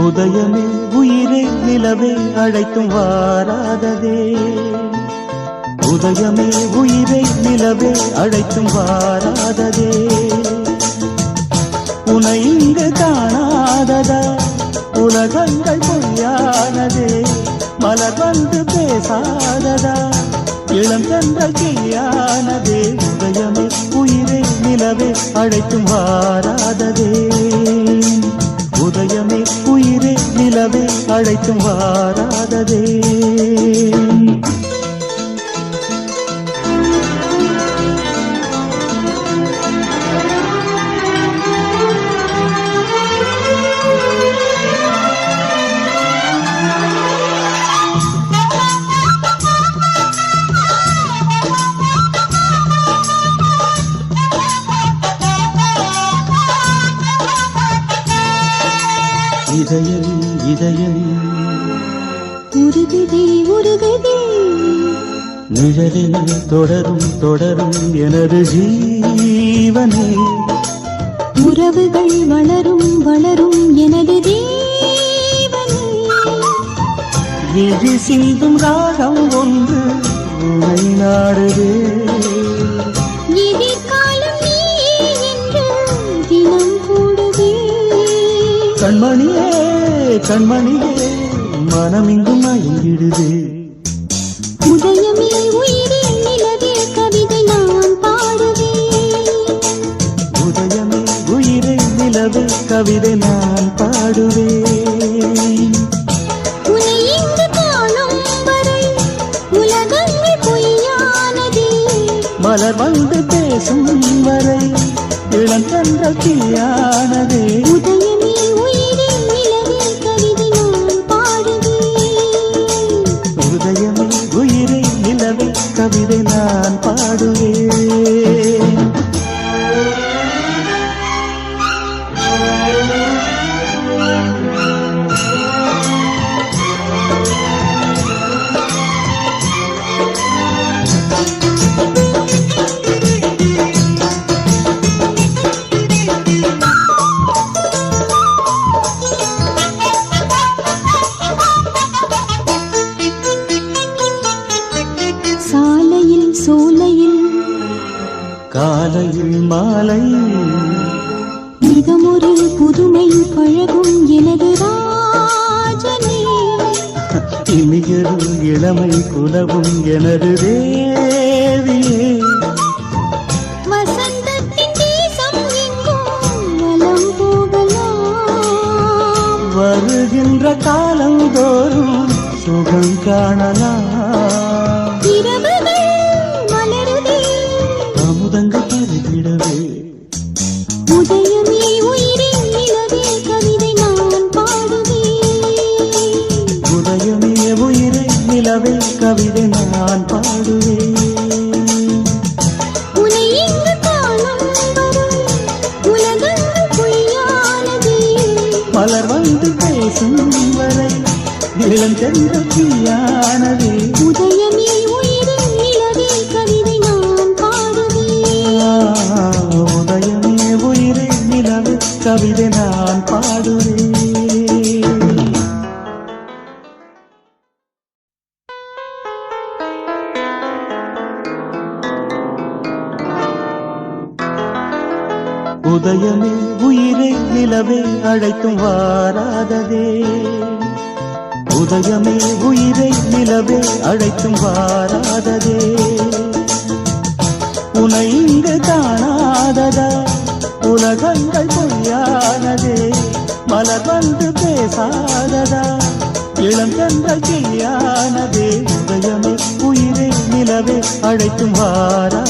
உதயமே உயிரே நிலவே அழைத்தும் வாராததே. உதயமே உயிரே நிலவே அழைத்தும் வாராததே. உனை இங்கு காணாததா உலகங்கள் பொய்யானதே. மலர் வந்து பேசாததா இளம் சென்ற கிளியானதே. உதயமே உயிரே நிலவே அழைத்தும் வாராததே. உதயமே உயிரே நிலவே அழைத்தும் வாராததே. இதயம் இதயம் உருகுதே உருகுதே. நிழலில் தொடரும் தொடரும் எனது ஜீவனே. உறவுகள் வளரும் வளரும் எனது தேவனே. விழி சிந்தும் ராகம் ஒன்று உன்னை நாடுதே. எதிர்காலம் நீயே என்று தினம் கூடுதே. கண்மணியே கண்மணியே மனமிங்கும் மயங்கிடுதே. உதயமே உயிரே நிலவே கவிதை நான் பாடுவேன். உதயமே உயிரே நிலவே கவிதை நான் பாடுவேன். உன்னை இங்கு காணும் வரை உலகங்கள் பொய்யானதே. மலர் வந்து பேசும் வரை இளம் சென்ற கிளியானதே. உதயமே உயிரே நிலவே கவிதை நான் பாடுவேன். உதயமே உயிரே நிலவே கவிதை நான் பாடுவேன். சாலையில் சோலையில் காலையில் மாலை மிகமொரு புதுமை பழகும் எனது ராஜனே. இனியொரு இளமை குலவும் எனது தேவியே. வசந்தத்தின் தேசம் எங்கும் வலம் போகலாம். வருகின்ற காலம் தோறும் சுகம் காணலாம். இரவுகள் மலருதே. அமுதங்கள் பருகிடவே. உதயமே உயிரே நிலவே கவிதை நான் பாடுவேன். உதயமே உயிரே நிலவே கவிதை நான் பாடுவேன். உன்னை இங்கு காணும் வரை உலகங்கள் பொய்யானதே. மலர் வந்து பேசும் வரை இளம் சென்ற கிளியானதே. உதயமே உயிரே நிலவே கவிதை நான் பாடுவேன். உதயமே உயிரே நிலவே கவிதை நான் பாடுவேன். உதயமே உயிரே நிலவே அழைத்தும் வாராததே. உதயமே உயிரே நிலவே அழைத்தும் வாராததே. உனை இங்கு காணாததா உலகங்கள் பொய்யானதே. மலர் வந்து பேசாததா இளம் சென்ற கிளியானதே. உதயமே உயிரே நிலவே அழைத்தும் வாரா